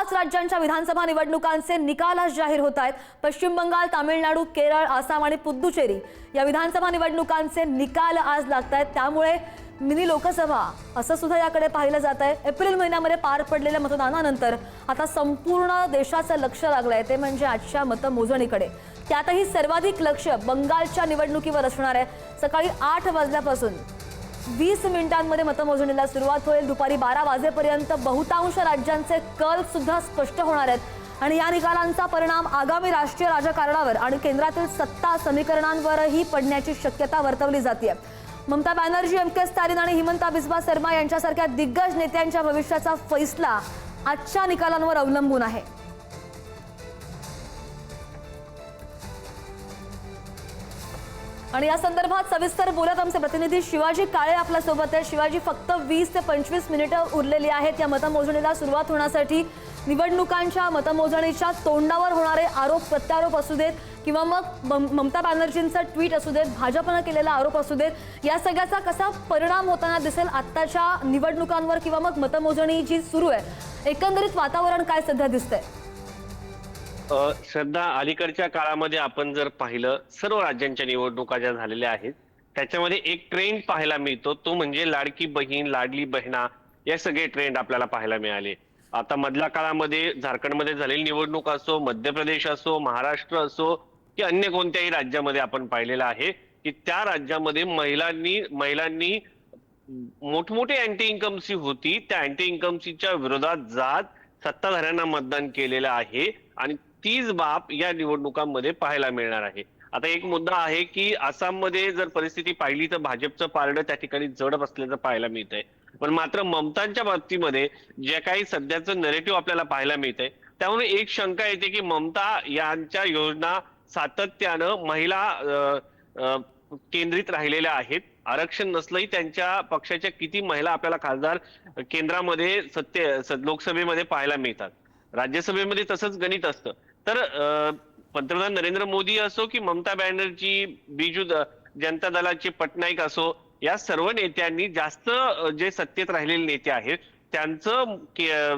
5 राज्यांच्या विधानसभा निवडणुकांचे निकाल आज जाहीर होत आहेत। पश्चिम बंगाल, तामिळनाडू, केरळ, आसाम आणि पुद्दुचेरी या विधानसभा निवडणुकांचे निकाल आज लागत आहेत। त्यामुळे मिनी लोकसभा असं सुद्धा याकडे पाहिलं जात आहे। एप्रिल महिन्यामध्ये पार पडलेल्या मतदानानंतर आता संपूर्ण देशाचं लक्ष लागलंय ते म्हणजे आजच्या मतमोजणीकडे। त्यातही सर्वाधिक लक्ष बंगालच्या निवडणुकीवर असणार आहे। सकाळी 8 वाजल्यापासून 20 मिनिटांमध्ये मतमोजणीला सुरुवात होईल। दुपारी 12 वाजेपर्यंत बहुतांश राज्यांचे कल सुद्धा स्पष्ट होणार आहेत आणि या निकालांचा परिणाम आगामी राष्ट्रीय राजकारणावर आणि केंद्रातील सत्ता समीकरणांवरही पडण्याची शक्यता वर्तवली जाते। ममता बॅनर्जी, एम.के. स्टॅलिन आणि हिमंता बिस्वा शर्मा यांच्यासारख्या दिग्गज नेत्यांच्या भविष्याचा फैसला आजच्या निकालांवर अवलंबून आहे। आणि या संदर्भात सविस्तर बोलत आमचे प्रतिनिधी शिवाजी काळे आपल्या सोबत आहेत। शिवाजी, फक्त 20 ते 25 मिनिटं उरलेली आहेत या मतमोजणीला सुरुवात होण्यासाठी। निवडणुकांच्या मतमोजणीच्या तोंडावर होणारे आरोप प्रत्यारोप असू देत किंवा मग ममता बॅनर्जींचं ट्विट असू देत, भाजपने केलेला आरोप असू देत, या सगळ्याचा कसा परिणाम होताना दिसेल आत्ताच्या निवडणुकांवर किंवा मग मतमोजणी जी सुरू आहे, एकंदरीत वातावरण काय सध्या दिसतंय? श्रद्धा, अलीकडच्या काळामध्ये आपण जर पाहिलं, सर्व राज्यांच्या निवडणुका ज्या झालेल्या आहेत त्याच्यामध्ये एक ट्रेंड पाहायला मिळतो, तो म्हणजे लाडकी बहीण, लाडली बहिणा, या सगळे ट्रेंड आपल्याला पाहायला मिळाले। आता मधल्या काळामध्ये झारखंडमध्ये झालेली निवडणूक असो, मध्य प्रदेश असो, महाराष्ट्र असो की अन्य कोणत्याही राज्यामध्ये आपण पाहिलेलं आहे की त्या राज्यामध्ये महिलांनी मोठमोठे अँटी इन्कमसी होती, त्या अँटी इन्कमसीच्या विरोधात जात सत्ताधाऱ्यांना मतदान केलेलं आहे आणि तीच बाब या निवडणुकांमध्ये पाहायला मिळणार आहे। आता एक मुद्दा आहे की आसाममध्ये जर परिस्थिती पाहिली तर भाजपचं पारडं त्या ठिकाणी जड असल्याचं पाहायला मिळतंय, पण मात्र ममतांच्या बाबतीमध्ये जे काही सध्याचं नरेटिव्ह आपल्याला पाहायला मिळतंय त्यामुळे एक शंका येते की ममता यांच्या योजना सातत्यानं महिला केंद्रित राहिलेल्या आहेत। आरक्षण नसलंही त्यांच्या पक्षाच्या किती महिला आपल्याला खासदार केंद्रामध्ये लोकसभेमध्ये पाहायला मिळतात, राज्यसभेमध्ये तसंच गणित असतं। तर पंतप्रधान नरेंद्र मोदी असो की ममता बॅनर्जी, बीजू जनता दलाचे पटनाईक असो, या सर्व नेत्यांनी जास्त जे सत्तेत राहिलेले नेते आहेत त्यांचं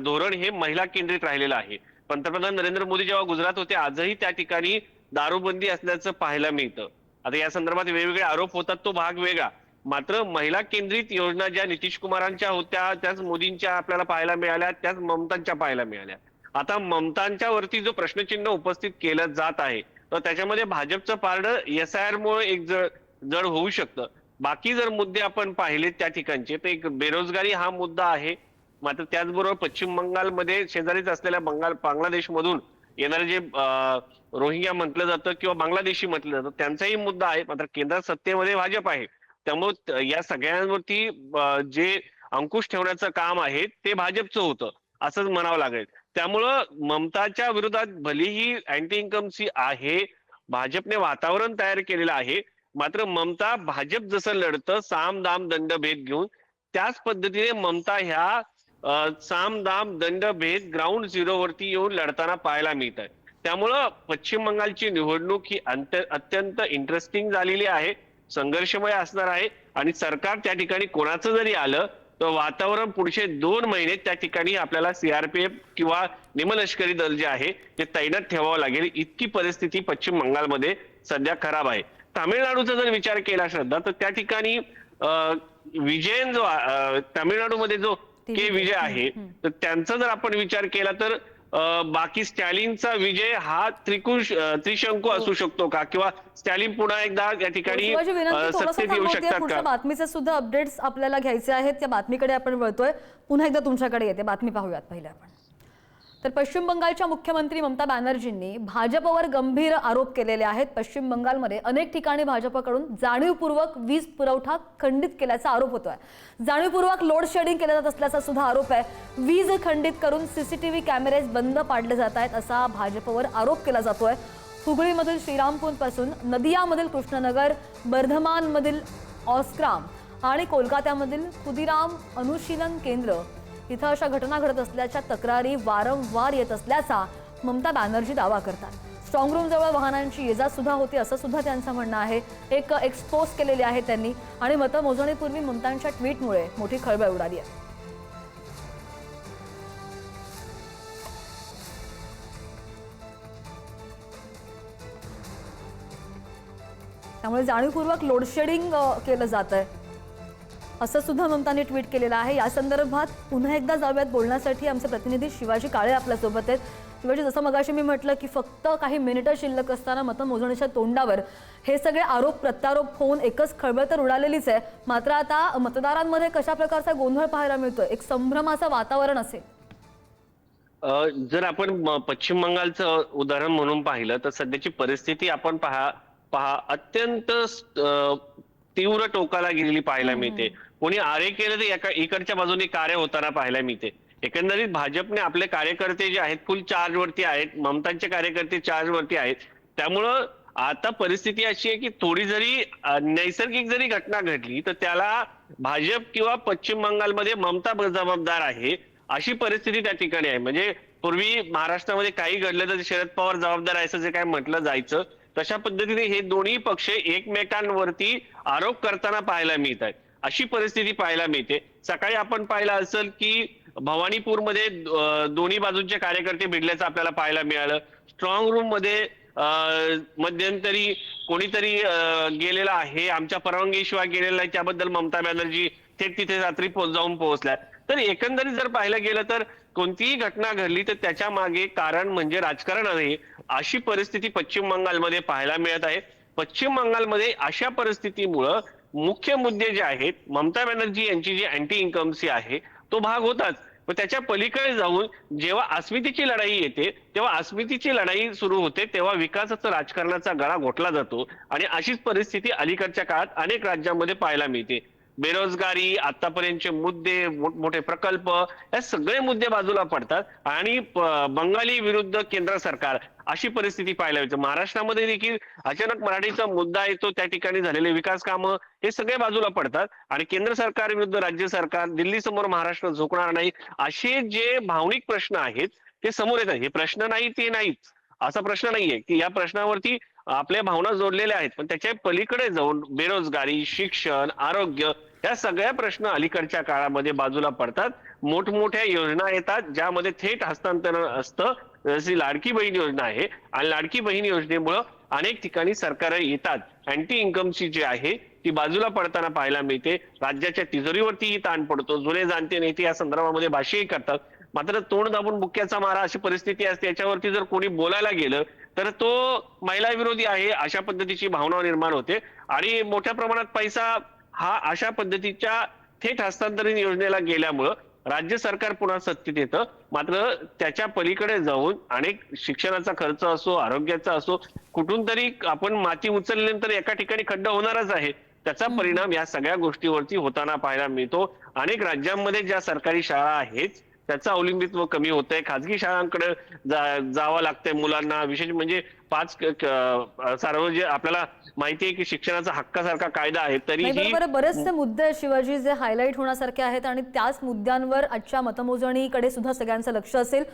धोरण हे महिला केंद्रित राहिलेलं आहे। पंतप्रधान नरेंद्र मोदी जेव्हा गुजरात होते आजही त्या ठिकाणी दारूबंदी असल्याचं पाहायला मिळतं। आता या संदर्भात वेगवेगळे आरोप होतात, तो भाग वेगळा, मात्र महिला केंद्रित योजना ज्या नितीश कुमारांच्या होत्या त्याच मोदींच्या आपल्याला पाहायला मिळाल्या, त्याच ममतांच्या पाहायला मिळाल्या। आता ममतांच्या वरती जो प्रश्नचिन्ह उपस्थित केलं जात आहे तर त्याच्यामध्ये भाजपचं पारडं SIR मुळे एक जड होऊ शकतं। बाकी जर मुद्दे आपण पाहिले त्या ठिकाणचे तर एक बेरोजगारी हा मुद्दा आहे, मात्र त्याचबरोबर पश्चिम बंगालमध्ये शेजारीच असलेल्या बांगलादेश मधून येणारे जे रोहिंग्या म्हटलं जातं किंवा बांगलादेशी म्हटलं जातं त्यांचाही मुद्दा आहे, मात्र केंद्रात सत्तेमध्ये भाजप आहे, त्यामुळे या सगळ्यांवरती जे अंकुश ठेवण्याचं काम आहे ते भाजपचं होतं असंच म्हणावं लागेल। त्यामुळं ममताच्या विरोधात भलेही अँटी इन्कमसी आहे, भाजपने वातावरण तयार केलेलं आहे, मात्र ममता भाजप जसं लढतं साम दाम दंड भेद घेऊन त्याच पद्धतीने ममता ह्या साम दाम दंड भेद ग्राउंड झिरो वरती येऊन लढताना पाहायला मिळत आहे। त्यामुळं पश्चिम बंगालची निवडणूक ही अत्यंत इंटरेस्टिंग झालेली आहे, संघर्षमय असणार आहे आणि सरकार त्या ठिकाणी कोणाचं जरी आलं तर वातावरण पुढचे 2 महिने त्या ठिकाणी आपल्याला CRPF किंवा निमलष्करी दल जे आहे ते तैनात ठेवावं लागेल, इतकी परिस्थिती पश्चिम बंगालमध्ये सध्या खराब आहे। तामिळनाडूचा जर विचार केला श्रद्धा तर त्या ठिकाणी विजयन जो तामिळनाडूमध्ये जो विजय आहे तर त्यांचा जर आपण विचार केला तर बाकी स्टॅलिनचा विजय हा त्रिशंकू असू शकतो का, किंवा स्टॅलिन पुन्हा एकदा या ठिकाणी सत्तेत येऊ शकतात का? बातमीचे सुद्धा अपडेट्स आपल्याला घ्यायचे आहेत, त्या बातमीकडे आपण वळतोय, पुन्हा एकदा तुमच्याकडे येते, बातमी पाहूयात पहिले आपण। तर पश्चिम बंगालच्या मुख्यमंत्री ममता बॅनर्जींनी भाजपवर गंभीर आरोप केलेले आहेत। पश्चिम बंगालमध्ये अनेक ठिकाणी भाजपकडून जाणीवपूर्वक वीज पुरवठा खंडित केल्याचा आरोप होतोय, जाणीवपूर्वक लोड शेडिंग केलं जात असल्याचा सुद्धा आरोप आहे। वीज खंडित करून CCTV कॅमेरेज बंद पाडले जात आहेत असा भाजपवर आरोप केला जातोय। हुगळीमधील श्रीरामपूर पासून नदियामधील कृष्णनगर, बर्धमानमधील ऑस्क्राम आणि कोलकात्यामधील खुदीराम अनुशीलन केंद्र इथं अशा घटना घडत असल्याच्या तक्रारी वारंवार येत असल्याचा ममता बॅनर्जी दावा करतात। स्ट्रॉंग रूम जवळ वाहनांची ये-जा सुद्धा होती असं सुद्धा त्यांचं म्हणणं आहे। एक एक्सपोज केलेले आहे त्यांनी आणि मतमोजणीपूर्वी ममतांच्या ट्विटमुळे मोठी खळबळ उडाली आहे। त्यामुळे जाणीवपूर्वक लोडशेडिंग केलं जात आहे असं सुद्धा ममताने ट्विट केलेलं आहे। या संदर्भात पुन्हा एकदा जाऊयात बोलण्यासाठी आमचे प्रतिनिधी शिवाजी काळे आपल्यासोबत आहेत। शिवाजी, जसं मगाशी मी म्हटलं की फक्त काही मिनिटं शिल्लक असताना मतमोजणीच्या तोंडावर हे सगळे आरोप प्रत्यारोप होऊन एकच खळबळ तर उडालेलीच आहे, मात्र आता मतदारांमध्ये कशा प्रकारचा गोंधळ पाहायला मिळतोय, एक संभ्रमाचं वातावरण असेल? जर आपण पश्चिम बंगालचं उदाहरण म्हणून पाहिलं तर सध्याची परिस्थिती आपण पहा अत्यंत तीव्र टोकाला गेलेली पाहायला मिळते। कोणी आरे केलं तर इकडच्या बाजूने कार्य होताना पाहायला मिळते। एकंदरीत भाजपने आपले कार्यकर्ते जे आहेत फुल चार्ज वरती आहेत, ममतांचे कार्यकर्ते चार्ज वरती आहेत। त्यामुळं आता परिस्थिती अशी आहे की थोडी जरी नैसर्गिक जरी घटना घडली तर त्याला भाजप किंवा पश्चिम बंगालमध्ये ममता जबाबदार आहे अशी परिस्थिती त्या ठिकाणी आहे। म्हणजे पूर्वी महाराष्ट्रामध्ये काही घडलं तर शरद पवार जबाबदार आहे असं जे काय म्हटलं जायचं, तशा पद्धतीने हे दोन्ही पक्ष एकमेकांवरती आरोप करताना पाहायला मिळत आहेत। अशी परिस्थिती पाहायला मिळते। सकाळी आपण पाहिलं असेल की भवानीपूरमध्ये दोन्ही बाजूंचे कार्यकर्ते भिडल्याचं आपल्याला पाहायला मिळालं। स्ट्रॉंग रूम मध्ये मध्यंतरी कोणीतरी गेलेला आहे, आमच्या परवानगीशिवाय गेलेला नाही, त्याबद्दल ममता बॅनर्जी थेट तिथे रात्री जाऊन पोहोचल्या। तर एकंदरीत जर पाहायला गेलं तर कोणतीही घटना घडली तर त्याच्या मागे कारण म्हणजे राजकारण आहे अशी परिस्थिती पश्चिम बंगालमध्ये पाहायला मिळत आहे। पश्चिम बंगालमध्ये अशा परिस्थितीमुळं मुख्य मुद्दे जे आहेत, ममता बॅनर्जी यांची जी अँटी इन्कमसी आहे तो भाग होताच, पण त्याच्या पलीकडे जाऊन जेव्हा अस्मितेची लढाई येते तेव्हा अस्मितेची लढाई सुरू होते, तेव्हा विकासाचा राजकारणाचा गळा घोटला जातो। आणि अशीच परिस्थिती अलीकडच्या काळात अनेक राज्यांमध्ये पाहायला मिळते। बेरोजगारी, आतापर्यंतचे मुद्दे, मोठमोठे प्रकल्प, हे सगळे मुद्दे बाजूला पडतात आणि बंगाली विरुद्ध केंद्र सरकार अशी परिस्थिती पाहायला मिळते। महाराष्ट्रामध्ये देखील अचानक मराठीचा मुद्दा येतो, त्या ठिकाणी झालेले विकास कामं हे सगळे बाजूला पडतात आणि केंद्र सरकार विरुद्ध राज्य सरकार, दिल्ली समोर महाराष्ट्र झुकणार नाही असे जे भावनिक प्रश्न आहेत ते समोर येतात। हे प्रश्न नाही ते नाहीच असा प्रश्न नाहीये की या प्रश्नावरती आपल्या भावना जोडलेल्या आहेत, पण त्याच्या पलीकडे जाऊन बेरोजगारी, शिक्षण, आरोग्य या सगळ्या प्रश्न अलीकडच्या काळामध्ये बाजूला पडतात। मोठमोठ्या योजना येतात ज्यामध्ये थेट हस्तांतरण असतं, जशी लाडकी बहीण योजना आहे आणि लाडकी बहीण योजनेमुळे अनेक ठिकाणी सरकार येतात। अँटी इन्कमची जी आहे ती बाजूला पडताना पाहायला मिळते। राज्याच्या तिजोरीवरतीही ताण पडतो। जुने जाणते नेते या संदर्भामध्ये भाष्यही करतात, मात्र तोंड दाबून बुक्क्याचा मारा अशी परिस्थिती असते। याच्यावरती जर कोणी बोलायला गेलं तर तो महिला विरोधी आहे अशा पद्धतीची भावना निर्माण होते आणि मोठ्या प्रमाणात पैसा हा अशा पद्धतीच्या थेट हस्तांतरण योजनेला गेल्यामुळं राज्य सरकार पुन्हा सत्तेत येतं। मात्र त्याच्या पलीकडे जाऊन अनेक शिक्षणाचा खर्च असो, आरोग्याचा असो, कुठून तरी आपण माती उचलल्यानंतर एका ठिकाणी खड्डा होणारच आहे। त्याचा परिणाम या सगळ्या गोष्टीवरती होताना पाहायला मिळतो। अनेक राज्यांमध्ये ज्या सरकारी शाळा आहेत त्याचं अवलंबित्व कमी होतंय, खाजगी शाळांकडे जावं लागतंय मुलांना। विशेष म्हणजे सार्वजनिक आपल्याला माहिती आहे की शिक्षणाचा हक्कासारखा कायदा आहे, तरीही बरेचसे मुद्दे आहेत शिवाजी जे हायलाईट होण्यासारखे आहेत आणि त्याच मुद्द्यांवर आजच्या मतमोजणीकडे सुद्धा सगळ्यांचं लक्ष असेल।